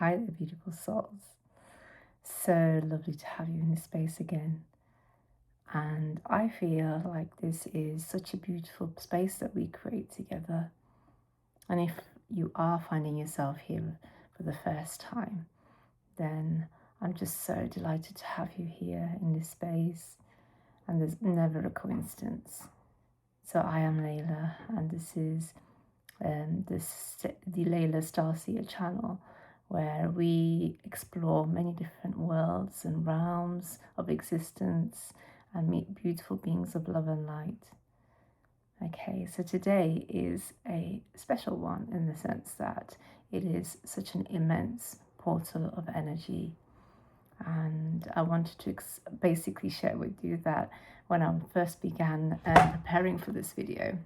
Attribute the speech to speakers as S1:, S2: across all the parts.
S1: Hi there, beautiful souls. So lovely to have you in this space again. And I feel like this is such a beautiful space that we create together. And if you are finding yourself here for the first time, then I'm just so delighted to have you here in this space. And there's never a coincidence. So I am Layla, and this is the Layla Starseer channel, where we explore many different worlds and realms of existence and meet beautiful beings of love and light. Okay, so today is a special one in the sense that it is such an immense portal of energy. And I wanted to basically share with you that when I first began preparing for this video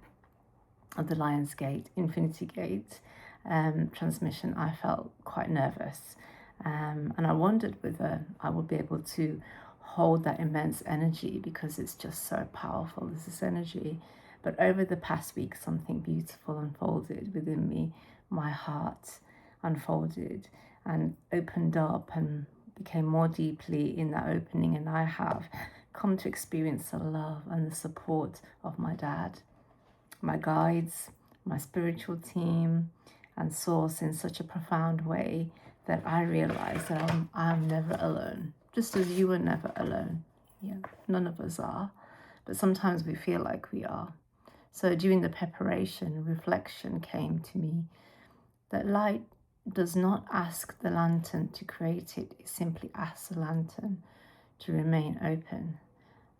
S1: of the Lionsgate, Infinity Gate transmission, I felt quite nervous. And I wondered whether I would be able to hold that immense energy, because it's just so powerful, this energy. But over the past week, something beautiful unfolded within me. My heart unfolded and opened up and became more deeply in that opening. And I have come to experience the love and the support of my dad, my guides, my spiritual team, and source in such a profound way that I realize that I'm never alone, just as you are never alone. Yeah, none of us are, but sometimes we feel like we are. So during the preparation, reflection came to me that light does not ask the lantern to create it, it simply asks the lantern to remain open.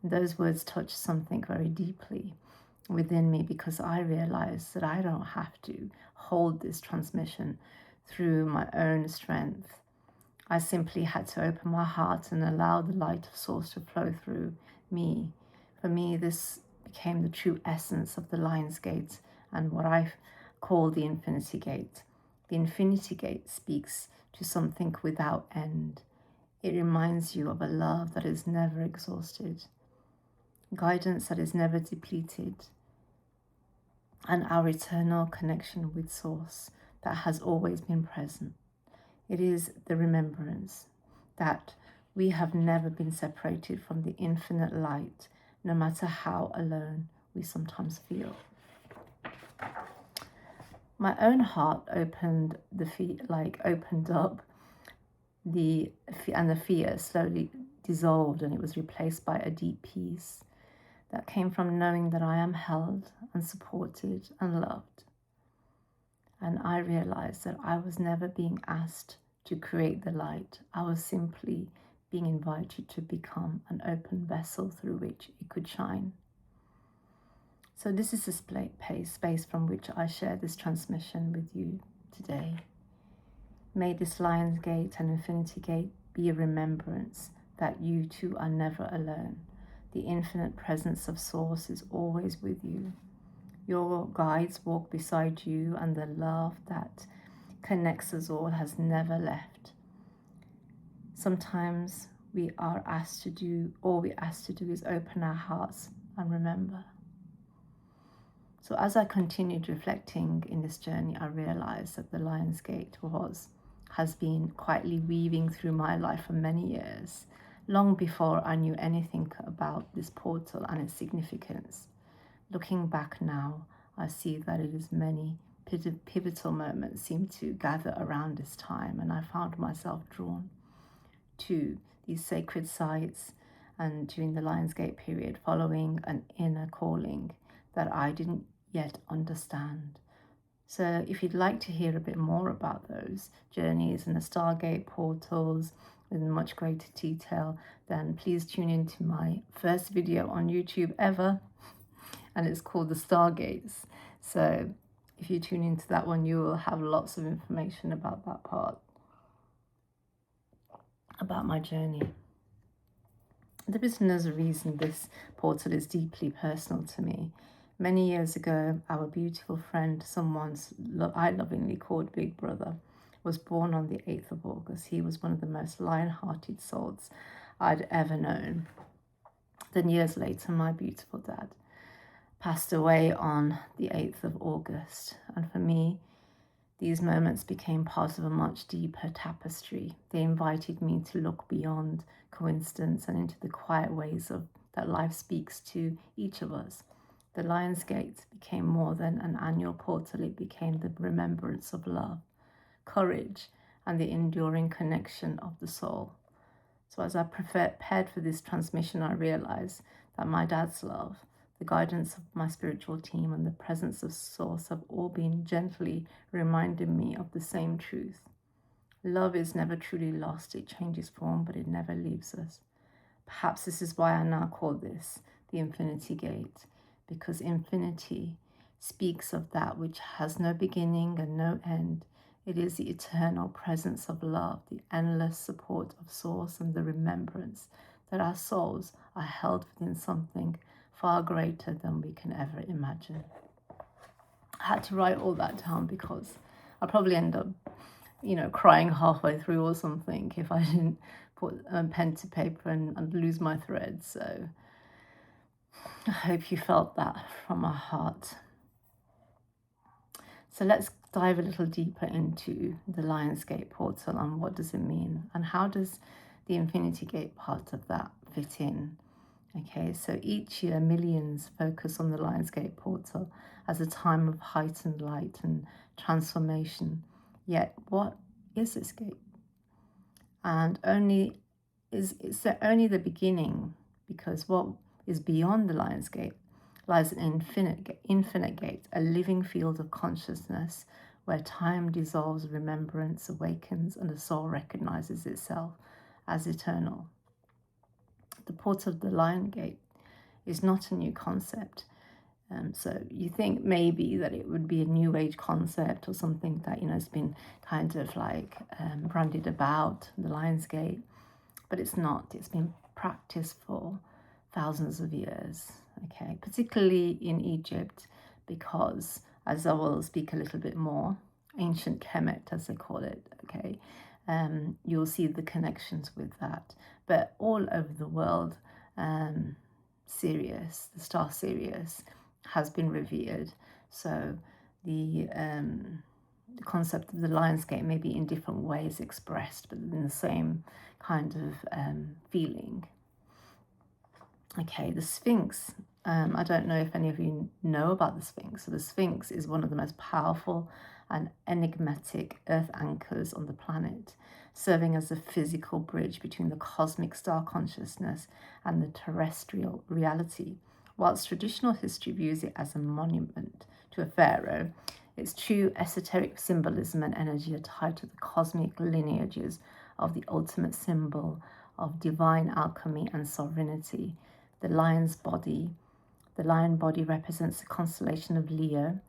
S1: And those words touched something very deeply within me, because I realized that I don't have to hold this transmission through my own strength. I simply had to open my heart and allow the light of source to flow through me. For me, this became the true essence of the Lionsgate and what I call the Infinity Gate. The Infinity Gate speaks to something without end. It reminds you of a love that is never exhausted, guidance that is never depleted, and our eternal connection with Source that has always been present. It is the remembrance that we have never been separated from the infinite light, no matter how alone we sometimes feel. My own heart opened up, and the fear slowly dissolved, and it was replaced by a deep peace that came from knowing that I am held and supported and loved. And I realized that I was never being asked to create the light. I was simply being invited to become an open vessel through which it could shine. So this is the space from which I share this transmission with you today. May this Lionsgate and Infinity Gate be a remembrance that you too are never alone. The infinite presence of Source is always with you. Your guides walk beside you, and the love that connects us all has never left. Sometimes all we're asked to do is open our hearts and remember. So as I continued reflecting in this journey, I realized that the Lionsgate has been quietly weaving through my life for many years, long before I knew anything about this portal and its significance. Looking back now, I see that it is many pivotal moments seem to gather around this time, and I found myself drawn to these sacred sites, and during the Lionsgate period, following an inner calling that I didn't yet understand. So if you'd like to hear a bit more about those journeys and the Stargate portals in much greater detail, then please tune into my first video on YouTube ever, and it's called the Stargates. So if you tune into that one, you will have lots of information about that part, about my journey. There is no reason this portal is deeply personal to me. Many years ago, our beautiful friend, I lovingly called Big Brother, was born on the 8th of August. He was one of the most lion-hearted souls I'd ever known. Then years later, my beautiful dad passed away on the 8th of August. And for me, These moments became part of a much deeper tapestry. They invited me to look beyond coincidence and into the quiet ways of that life speaks to each of us. The Lionsgate became more than an annual portal, it became the remembrance of love, courage, and the enduring connection of the soul. So as I prepared for this transmission, I realized that my dad's love, the guidance of my spiritual team, and the presence of Source have all been gently reminding me of the same truth. Love is never truly lost. It changes form, but it never leaves us. Perhaps this is why I now call this the Infinity Gate, because infinity speaks of that which has no beginning and no end. It is the eternal presence of love, the endless support of Source, and the remembrance that our souls are held within something far greater than we can ever imagine. I had to write all that down because I'll probably end up, crying halfway through or something if I didn't put pen to paper and lose my thread. So I hope you felt that from my heart. So let's dive a little deeper into the Lionsgate portal and what does it mean and how does the Infinity Gate part of that fit in. Okay, so each year millions focus on the Lionsgate portal as a time of heightened light and transformation. Yet what is this gate? And it's only the beginning, because what is beyond the Lionsgate lies an infinite gate, a living field of consciousness where time dissolves, remembrance awakens, and the soul recognizes itself as eternal. The portal of the Lion Gate is not a new concept. So you think maybe that it would be a new age concept or something that, has been kind of like branded about the Lionsgate, but it's not. It's been practiced for thousands of years, okay, particularly in Egypt, because, as I will speak a little bit more, ancient Kemet, as they call it, okay, you'll see the connections with that. But all over the world, Sirius, the star Sirius, has been revered. So the concept of the Lionsgate may be in different ways expressed, but in the same kind of feeling. Okay, the Sphinx. I don't know if any of you know about the Sphinx. So the Sphinx is one of the most powerful and enigmatic earth anchors on the planet, serving as a physical bridge between the cosmic star consciousness and the terrestrial reality. Whilst traditional history views it as a monument to a pharaoh, its true esoteric symbolism and energy are tied to the cosmic lineages of the ultimate symbol of divine alchemy and sovereignty. The lion body represents the constellation of Leo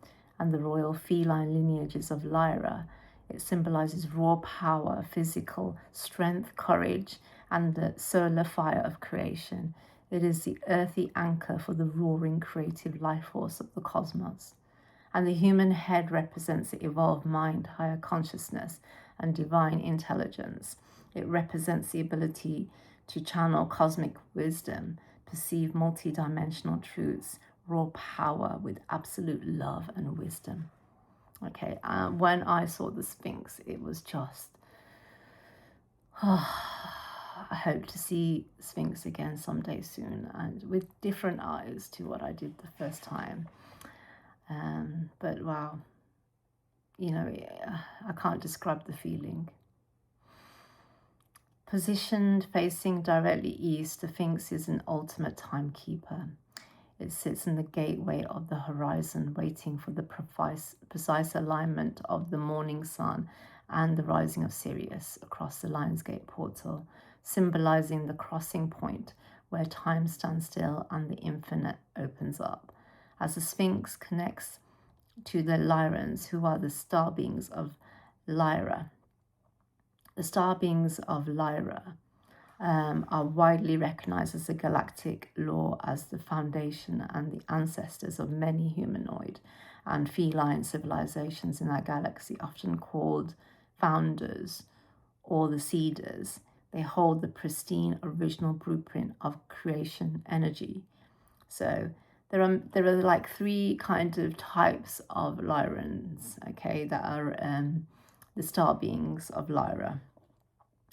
S1: and the royal feline lineages of Lyra. It symbolizes raw power, physical strength, courage, and the solar fire of creation. It is the earthy anchor for the roaring creative life force of the cosmos. And the human head represents the evolved mind, higher consciousness, and divine intelligence. It represents the ability to channel cosmic wisdom, perceive multidimensional truths, raw power with absolute love and wisdom. Okay, when I saw the Sphinx, it was just, I hope to see Sphinx again someday soon, and with different eyes to what I did the first time. But wow, I can't describe the feeling. Positioned facing directly east, the Sphinx is an ultimate timekeeper. It sits in the gateway of the horizon, waiting for the precise alignment of the morning sun and the rising of Sirius across the Lionsgate portal, symbolizing the crossing point where time stands still and the infinite opens up. As the Sphinx connects to the Lyrans, who are the star beings of Lyra. The star beings of Lyra are widely recognized as the galactic law, as the foundation and the ancestors of many humanoid and feline civilizations in our galaxy, often called founders or the seeders. They hold the pristine original blueprint of creation energy. So there are like three kind of types of Lyrans, okay, that are the star beings of Lyra.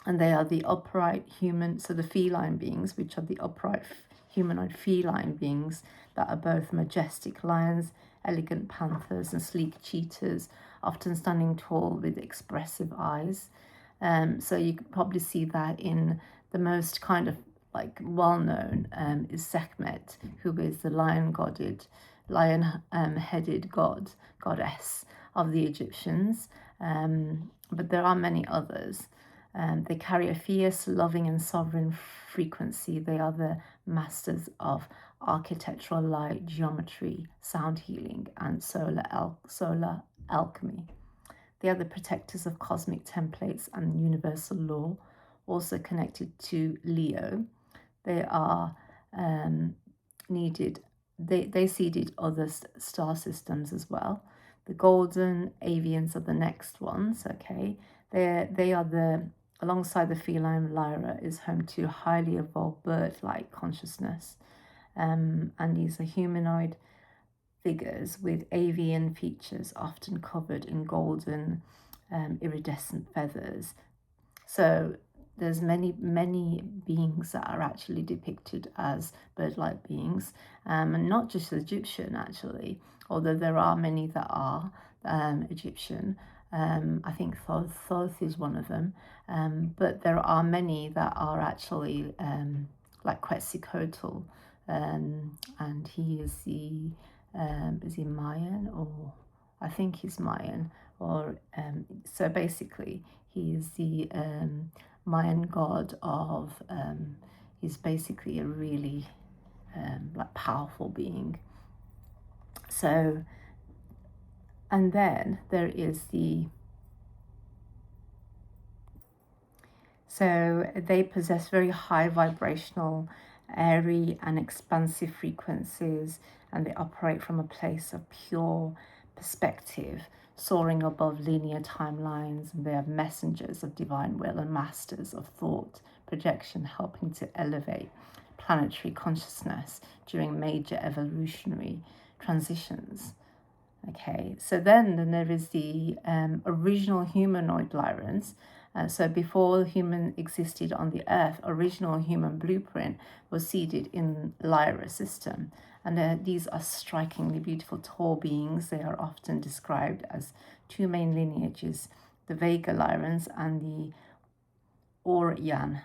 S1: And they are the upright human, so the feline beings, which are the upright humanoid feline beings that are both majestic lions, elegant panthers, and sleek cheetahs, often standing tall with expressive eyes. So you could probably see that in the most kind of like well-known is Sekhmet, who is the lion-headed goddess of the Egyptians. But there are many others. They carry a fierce, loving, and sovereign frequency. They are the masters of architectural light, geometry, sound healing, and solar alchemy. They are the protectors of cosmic templates and universal law, also connected to Leo. They are they seeded other star systems as well. The golden avians are the next ones, okay? They are alongside the feline Lyra, is home to highly evolved bird-like consciousness. And these are humanoid figures with avian features, often covered in golden iridescent feathers. So there's many beings that are actually depicted as bird-like beings, and not just Egyptian actually, although there are many that are Egyptian. I think Thoth is one of them, but there are many that are actually like Quetzalcoatl, and he is he Mayan, or I think he's Mayan, or so basically he is the Mayan god of he's basically a really like powerful being. So, and then there is so they possess very high vibrational, airy and expansive frequencies, and they operate from a place of pure perspective, soaring above linear timelines, and they are messengers of divine will and masters of thought projection, helping to elevate planetary consciousness during major evolutionary transitions. Okay, so then there is the original humanoid Lyrans. So before human existed on the earth, original human blueprint was seeded in Lyra system. And these are strikingly beautiful tall beings. They are often described as two main lineages, the Vega Lyrans and the Oryan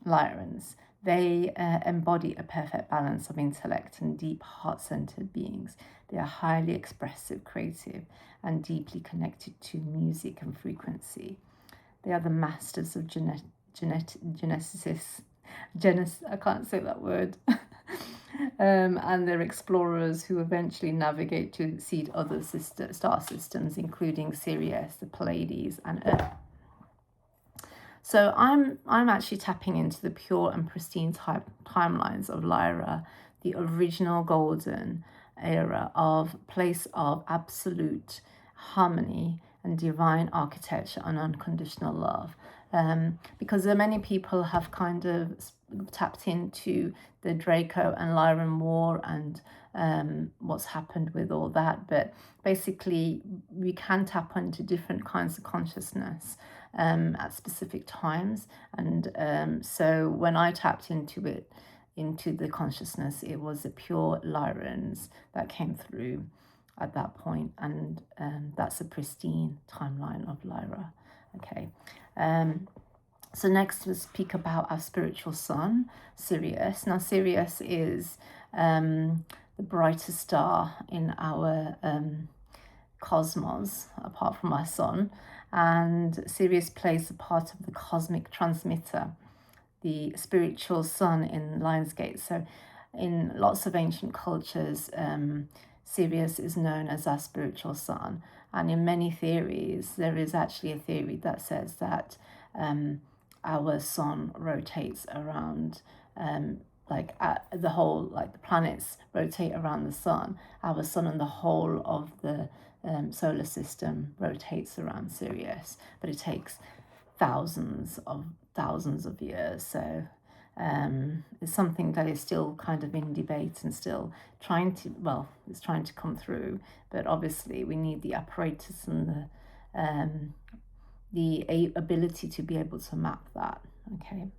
S1: Lyrans. They embody a perfect balance of intellect and deep heart-centered beings. They are highly expressive, creative, and deeply connected to music and frequency. They are the masters of genesis. I can't say that word. And they're explorers who eventually navigate to seed other star systems, including Sirius, the Pleiades, and Earth. So I'm actually tapping into the pure and pristine timelines of Lyra, the original golden era of place of absolute harmony and divine architecture and unconditional love. Because there are many people have kind of tapped into the Draco and Lyran war and what's happened with all that. But basically, we can tap into different kinds of consciousness at specific times. And so when I tapped into it, into the consciousness, it was the pure Lyrans that came through at that point, and that's a pristine timeline of Lyra. Okay, so next we'll speak about our spiritual sun, Sirius. Now Sirius is the brightest star in our cosmos, apart from our sun, and Sirius plays the part of the cosmic transmitter, the spiritual sun in Lionsgate. So in lots of ancient cultures, Sirius is known as our spiritual sun. And in many theories, there is actually a theory that says that our sun rotates around, the whole, like the planets rotate around the sun. Our sun and the whole of the solar system rotates around Sirius, but it takes thousands of years. So It's something that is still kind of in debate and still trying to, well, it's trying to come through. But obviously, we need the apparatus and the ability to be able to map that. Okay.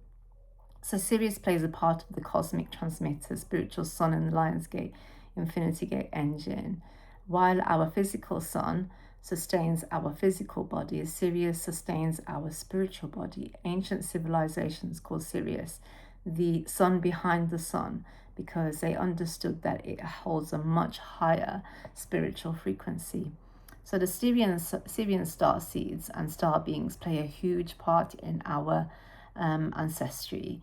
S1: So Sirius plays a part of the cosmic transmitter, spiritual sun in the Lionsgate, Infinity Gate engine. While our physical sun sustains our physical body, Sirius sustains our spiritual body. Ancient civilizations called Sirius the sun behind the sun because they understood that it holds a much higher spiritual frequency. So the Syrian star seeds and star beings play a huge part in our ancestry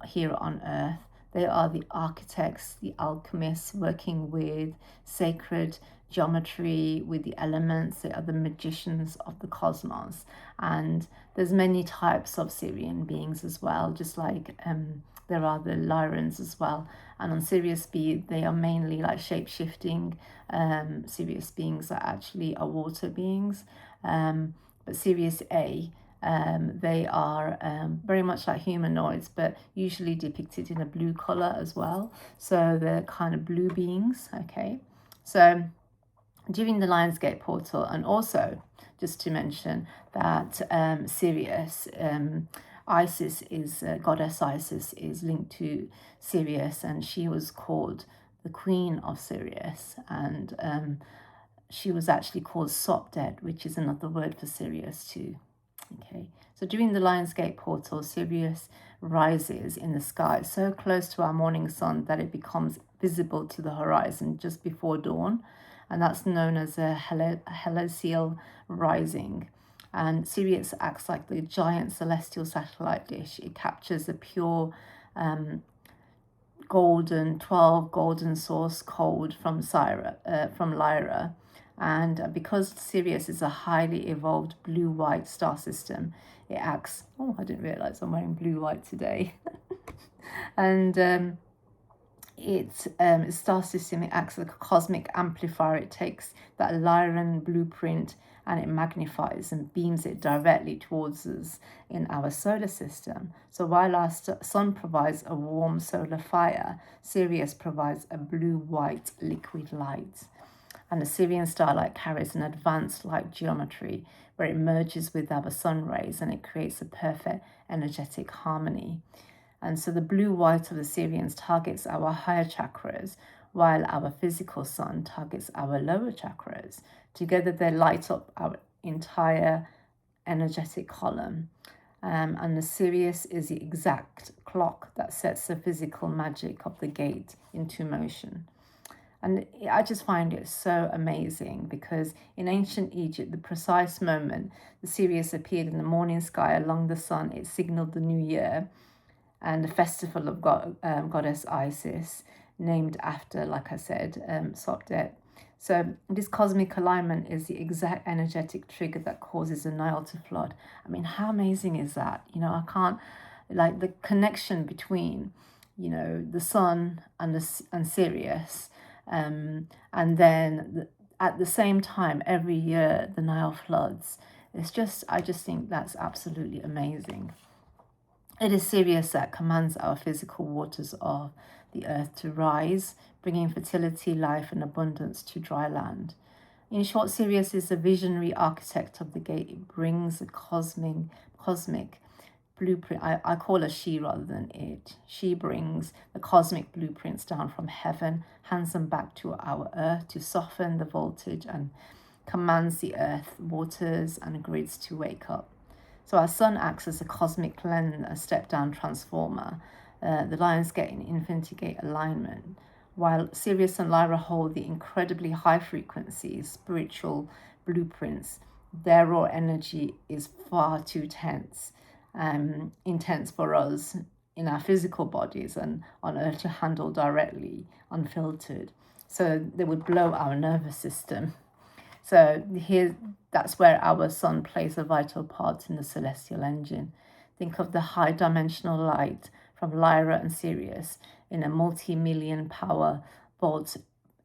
S1: here on Earth. They are the architects, the alchemists working with sacred geometry, with the elements. They are the magicians of the cosmos. And there's many types of Syrian beings as well, just like there are the Lyrans as well. And on Sirius B, they are mainly like shape-shifting Sirius beings that actually are water beings. But Sirius A, they are very much like humanoids, but usually depicted in a blue color as well. So they're kind of blue beings, okay? So during the Lionsgate portal, and also just to mention that Sirius, Isis is, goddess Isis is linked to Sirius, and she was called the Queen of Sirius, and she was actually called Sopdet, which is another word for Sirius too. Okay, so during the Lionsgate portal, Sirius rises in the sky so close to our morning sun that it becomes visible to the horizon just before dawn, and that's known as a helioceal rising. And Sirius acts like the giant celestial satellite dish. It captures a pure 12 golden source code from Lyra. And because Sirius is a highly evolved blue-white star system, it acts, oh, I didn't realize I'm wearing blue-white today. And its star system, it acts like a cosmic amplifier. It takes that Lyran blueprint and it magnifies and beams it directly towards us in our solar system. So while our sun provides a warm solar fire, Sirius provides a blue-white liquid light. And the Syrian starlight carries an advanced light geometry where it merges with our sun rays and it creates a perfect energetic harmony. And so the blue-white of the Syrians targets our higher chakras, while our physical sun targets our lower chakras. Together, they light up our entire energetic column. And the Sirius is the exact clock that sets the physical magic of the gate into motion. And I just find it so amazing because in ancient Egypt, the precise moment the Sirius appeared in the morning sky along the sun, it signaled the new year and the festival of goddess Isis, named after, like I said, Sopdet. So this cosmic alignment is the exact energetic trigger that causes the Nile to flood. I mean, how amazing is that? You know, I can't, like the connection between, you know, the sun and Sirius. And then at the same time, every year the Nile floods. I just think that's absolutely amazing. It is Sirius that commands our physical waters of the earth to rise, bringing fertility, life, and abundance to dry land. In short, Sirius is the visionary architect of the gate. It brings the cosmic blueprint. I call her she rather than it. She brings the cosmic blueprints down from heaven, hands them back to our earth to soften the voltage, and commands the earth, waters, and grids to wake up. So our sun acts as a cosmic lens, a step-down transformer, the Lionsgate and Infinity Gate alignment, while Sirius and Lyra hold the incredibly high frequencies, spiritual blueprints. Their raw energy is far too intense for us in our physical bodies and on Earth to handle directly, unfiltered. So they would blow our nervous system. So that's where our sun plays a vital part in the celestial engine. Think of the high dimensional light from Lyra and Sirius in a multi-million power volt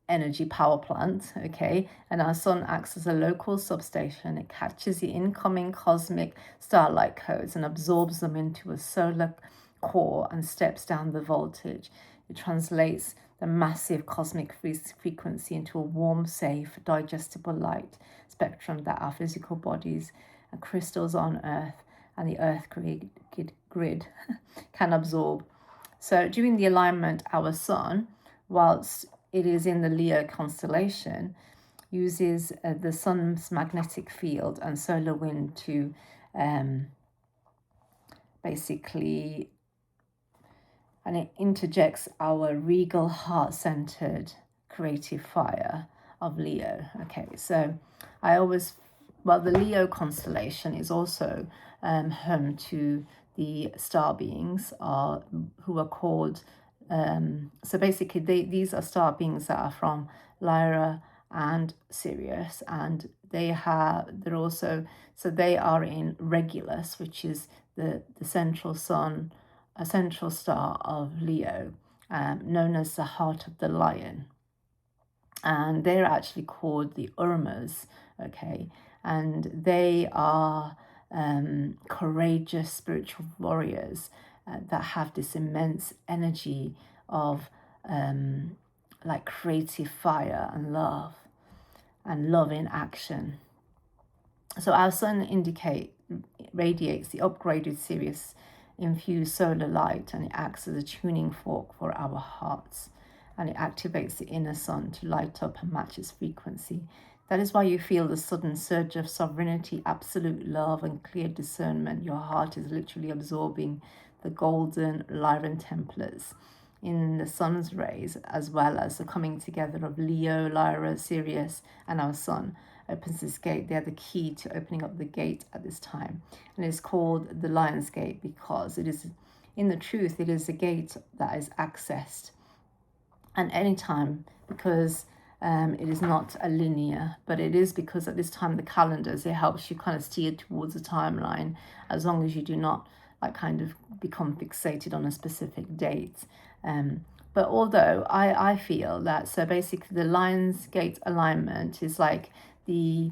S1: energy power plant, okay? And our sun acts as a local substation. It catches the incoming cosmic starlight codes and absorbs them into a solar core and steps down the voltage. It translates the massive cosmic frequency into a warm, safe, digestible light spectrum that our physical bodies and crystals on Earth and the Earth grid can absorb. So during the alignment, our sun, whilst it is in the Leo constellation, uses the sun's magnetic field and solar wind to basically, and it interjects our regal, heart-centered, creative fire of Leo. Okay, so the Leo constellation is also home to the star beings who are called, so basically these are star beings that are from Lyra and Sirius, and they are in Regulus, which is the central sun, a central star of Leo, known as the heart of the lion. And they're actually called the Urmas, okay? And they are courageous spiritual warriors that have this immense energy of like creative fire and love in action. So our sun radiates the upgraded Sirius infused solar light, and it acts as a tuning fork for our hearts, and it activates the inner sun to light up and match its frequency. That is why you feel the sudden surge of sovereignty, absolute love, and clear discernment. Your heart is literally absorbing the golden Lyran templates in the sun's rays, as well as the coming together of Leo, Lyra, Sirius, and our sun opens this gate. They are the key to opening up the gate at this time. And it's called the Lionsgate because it is, in the truth, it is a gate that is accessed at any time, because it is not a linear, but it is because at this time the calendars, it helps you kind of steer towards a timeline, as long as you do not like kind of become fixated on a specific date. But although I feel that, so basically the Lionsgate alignment is like the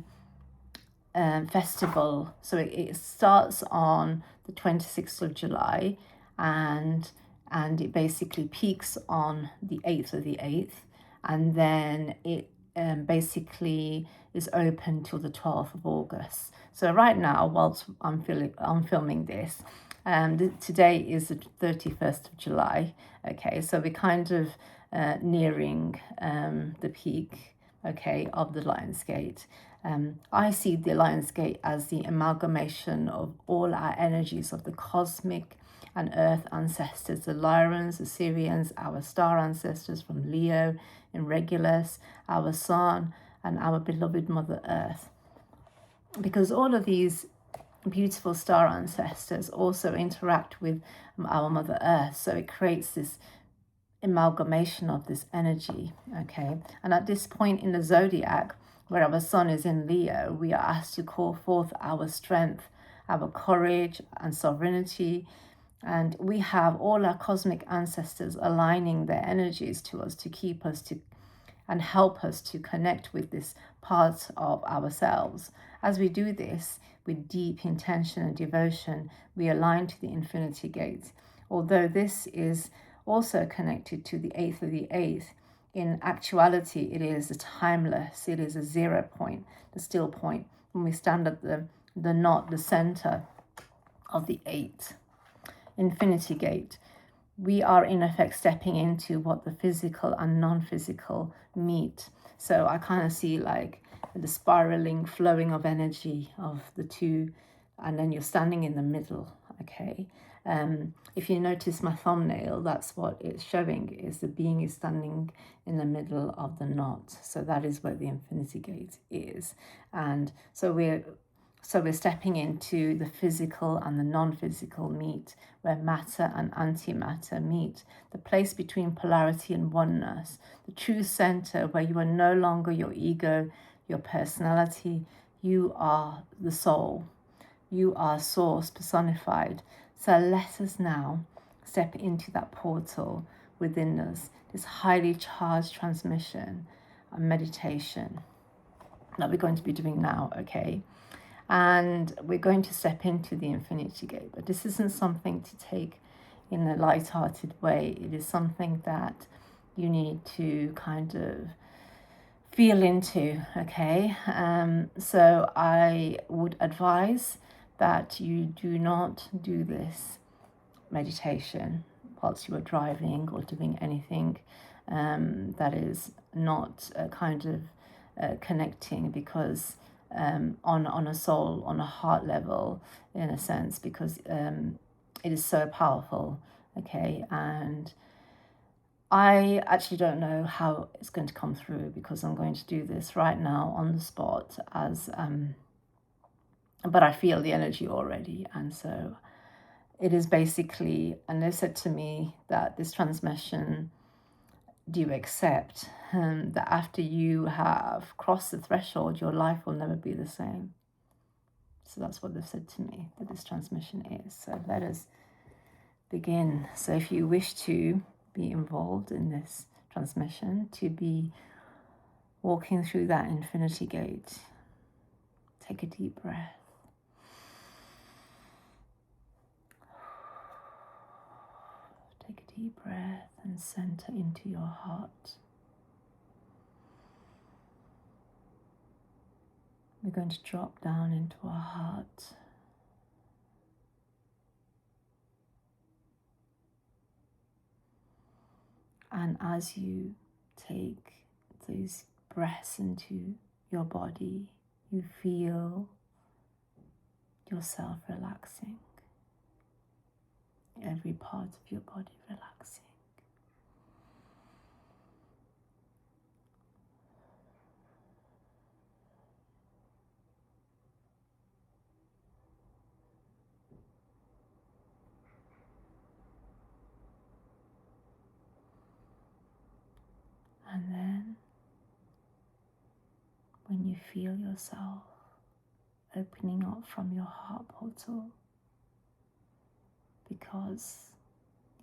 S1: festival. So it starts on the 26th of July and it basically peaks on the 8th of the 8th, and then it basically is open till the 12th of August. So right now, whilst I'm filming this, today is the 31st of July. Okay, so we're kind of nearing the peak, okay, of the Lionsgate. I see the Lionsgate as the amalgamation of all our energies of the cosmic and earth ancestors, the Lyrans, the Syrians, our star ancestors from Leo in Regulus, our sun, and our beloved Mother Earth. Because all of these beautiful star ancestors also interact with our Mother Earth, so it creates this amalgamation of this energy, okay? And at this point in the zodiac, where our sun is in Leo, we are asked to call forth our strength, our courage and sovereignty, and we have all our cosmic ancestors aligning their energies to us to keep us to and help us to connect with this part of ourselves. As we do this with deep intention and devotion, we align to the infinity gate. Although this is also connected to the 8th of the 8th, in actuality, it is a timeless, it is a 0 point, the still point, when we stand at the knot, the center of the 8th infinity gate. We are in effect stepping into what the physical and non-physical meet. So I kind of see like the spiraling, flowing of energy of the two, and then you're standing in the middle, okay? If you notice my thumbnail, that's what it's showing, is the being is standing in the middle of the knot. So that is where the infinity gate is. And so we're stepping into the physical and the non-physical meet, where matter and antimatter meet, the place between polarity and oneness, the true center where you are no longer your ego, your personality. You are the soul. You are source personified. So let us now step into that portal within us, this highly charged transmission and meditation that we're going to be doing now, okay? And we're going to step into the infinity gate, but this isn't something to take in a light-hearted way. It is something that you need to kind of feel into, okay? So I would advise that you do not do this meditation whilst you are driving or doing anything that is not kind of connecting, because on a soul, on a heart level, in a sense, because it is so powerful, okay? And I actually don't know how it's going to come through, because I'm going to do this right now on the spot as but I feel the energy already. And so it is basically, and they said to me that this transmission, do you accept that after you have crossed the threshold, your life will never be the same? So that's what they've said to me, that this transmission is. So let us begin. So if you wish to be involved in this transmission, to be walking through that infinity gate, take a deep breath. Take a deep breath and center into your heart. We're going to drop down into our heart. And as you take those breaths into your body, you feel yourself relaxing. Every part of your body relaxing. And then when you feel yourself opening up from your heart portal, because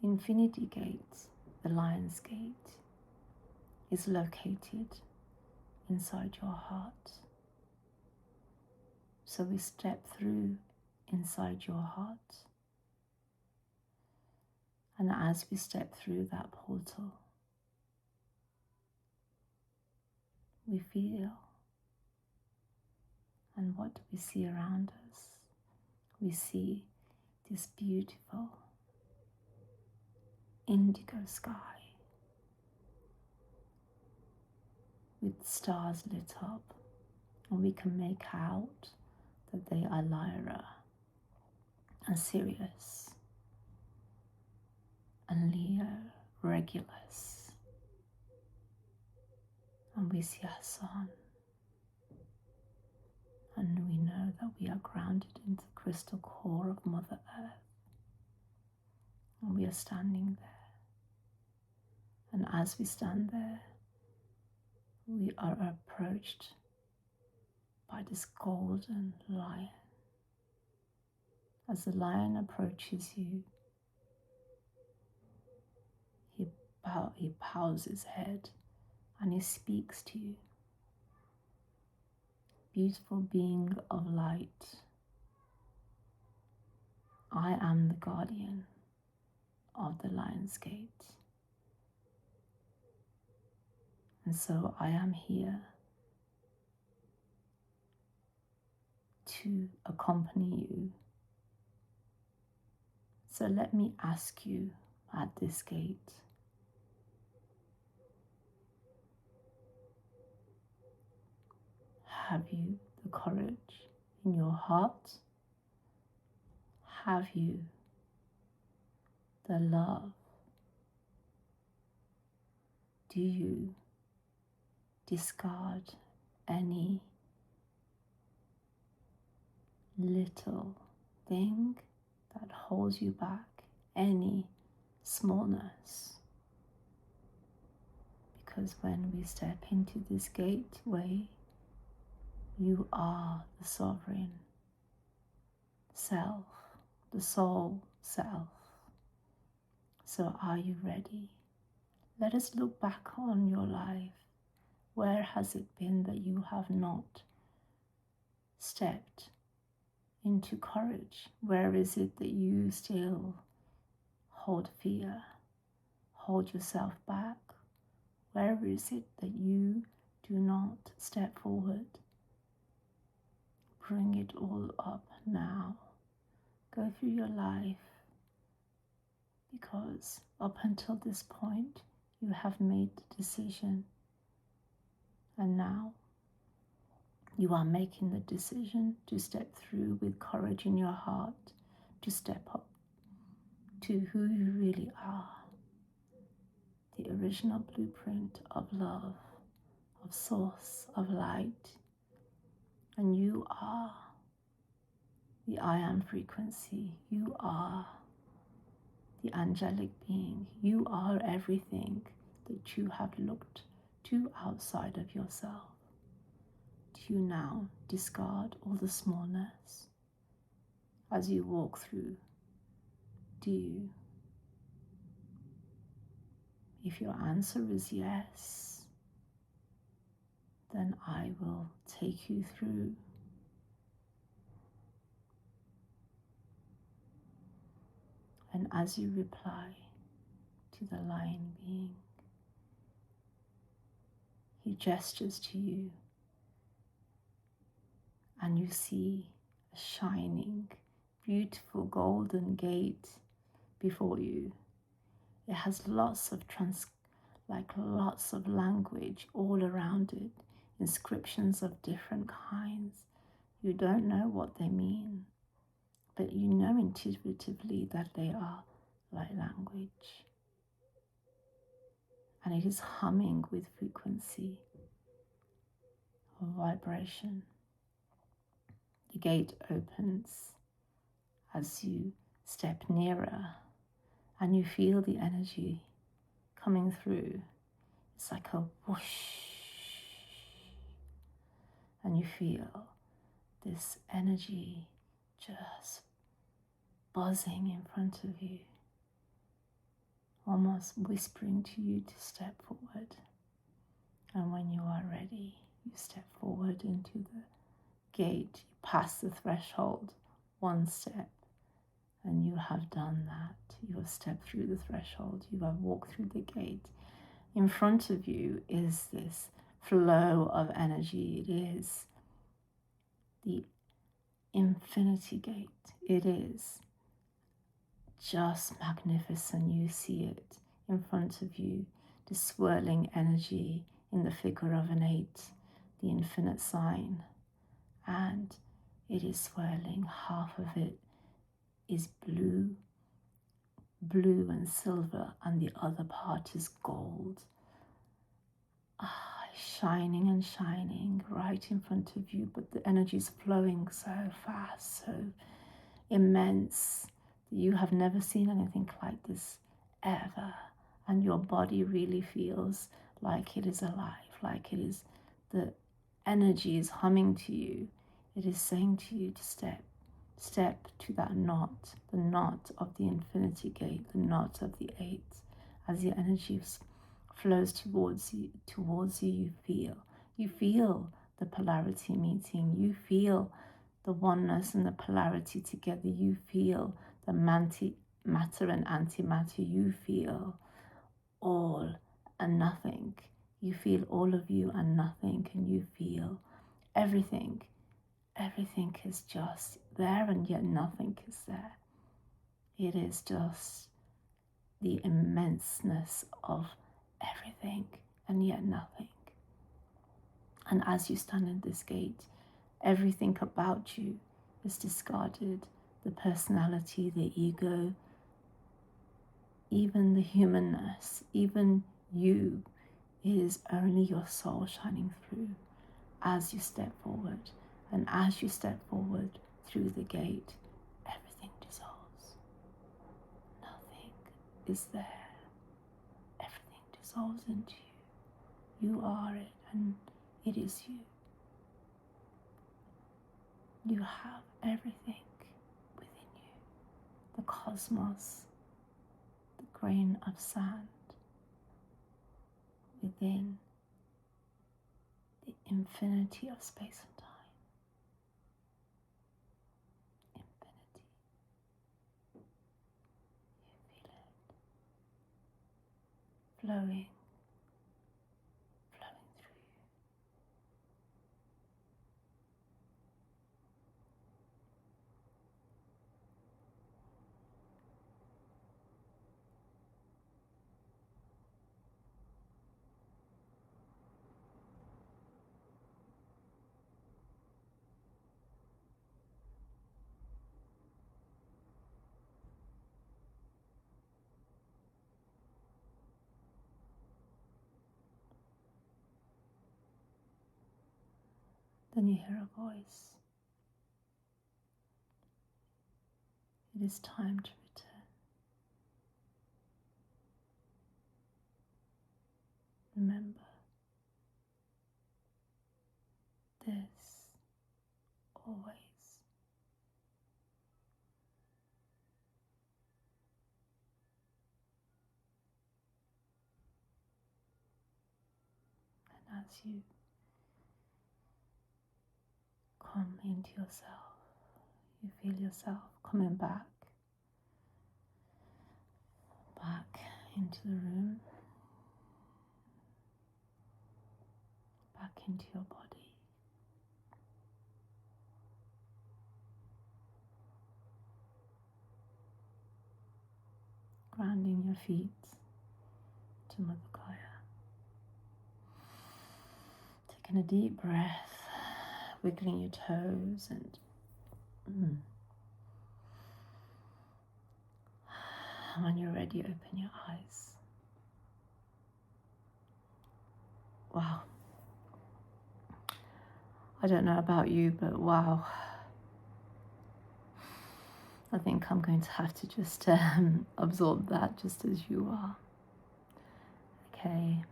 S1: the infinity gate, the Lionsgate, is located inside your heart. So we step through inside your heart. And as we step through that portal, we feel, and what do we see around us? We see this beautiful indigo sky with stars lit up, and we can make out that they are Lyra and Sirius and Leo, Regulus, and we see our sun, and we know that we are grounded into the crystal core of Mother Earth, and we are standing there. And as we stand there, we are approached by this golden lion. As the lion approaches you, he bows his head and he speaks to you. Beautiful being of light, I am the guardian of the Lionsgate. And so I am here to accompany you. So let me ask you at this gate, have you the courage in your heart? Have you the love? Do you discard any little thing that holds you back, any smallness? Because when we step into this gateway, you are the sovereign self, the soul self. So are you ready? Let us look back on your life. Where has it been that you have not stepped into courage? Where is it that you still hold fear, hold yourself back. Where is it that you do not step forward? Bring it all up now. Go through your life, because up until this point, you have made the decision. And now you are making the decision to step through with courage in your heart, to step up to who you really are, the original blueprint of love, of source, of light. And you are the I am frequency. You are the angelic being. You are everything that you have looked to outside of yourself. Do you now discard all the smallness as you walk through? Do you? If your answer is yes, then I will take you through. And as you reply to the lion being, he gestures to you, and you see a shining, beautiful golden gate before you. It has lots of lots of language all around it, inscriptions of different kinds. You don't know what they mean, but you know intuitively that they are light language. And it is humming with frequency of vibration. The gate opens as you step nearer, and you feel the energy coming through. It's like a whoosh. And you feel this energy just buzzing in front of you, almost whispering to you to step forward. And when you are ready, you step forward into the gate. You pass the threshold one step, and you have done that. You have stepped through the threshold. You have walked through the gate. In front of you is this flow of energy. It is the infinity gate. It is just magnificent. You see it in front of you, the swirling energy in the figure of an 8, the infinite sign, and it is swirling. Half of it is blue and silver, and the other part is gold. Shining and shining right in front of you, but the energy is flowing so fast, so immense, that you have never seen anything like this ever. And your body really feels like it is alive, like it is, the energy is humming to you. It is saying to you to step to that knot, the knot of the infinity gate, the knot of the 8. As the energy flows towards you, you feel the polarity meeting. You feel the oneness and the polarity together. You feel the matter and antimatter. You feel all and nothing. You feel all of you and nothing, and you feel everything. Everything is just there, and yet nothing is there. It is just the immenseness of everything, and yet nothing. And as you stand in this gate, everything about you is discarded. The personality, the ego, even the humanness, even you. It is only your soul shining through as you step forward. And as you step forward through the gate, everything dissolves. Nothing is there. Everything dissolves into you. You are it, and it is you. You have everything within you. The cosmos, the grain of sand within the infinity of space and time. Infinity. You feel it. flowing through you. Then you hear a voice. It is time to return. Remember, this always. And as you come into yourself, you feel yourself coming back into the room, back into your body. Grounding your feet to Mother Gaia. Taking a deep breath, wiggling your toes and when you're ready, open your eyes. Wow. I don't know about you, but wow. I think I'm going to have to just absorb that just as you are. Okay.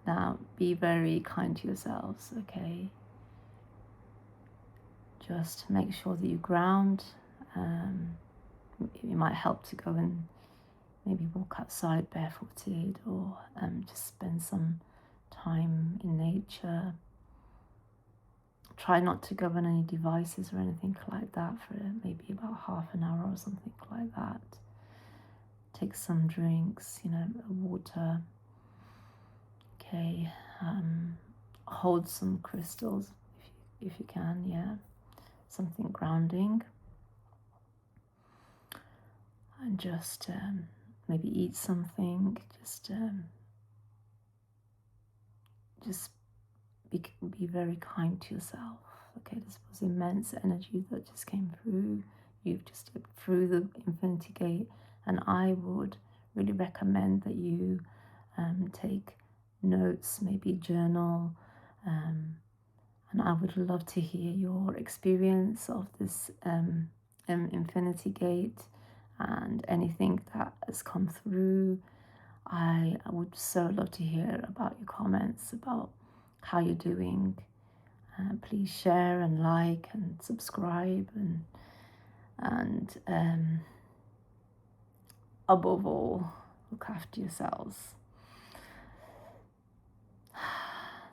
S1: Now, be very kind to yourselves, okay? Just make sure that you ground. It might help to go and maybe walk outside barefooted or just spend some time in nature. Try not to go on any devices or anything like that for maybe about half an hour or something like that. Take some drinks, water. Okay, hold some crystals if you can, yeah. Something grounding. And just maybe eat something. Just be very kind to yourself. Okay, this was immense energy that just came through. You've just stepped through the infinity gate, and I would really recommend that you take notes, maybe journal, and I would love to hear your experience of this infinity gate and anything that has come through. I would so love to hear about your comments about how you're doing. Please share and like and subscribe and above all, look after yourselves.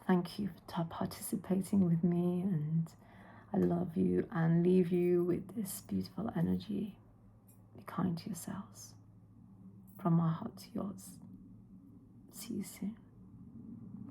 S1: Thank you for participating with me, and I love you and leave you with this beautiful energy. Be kind to yourselves. From my heart to yours. See you soon.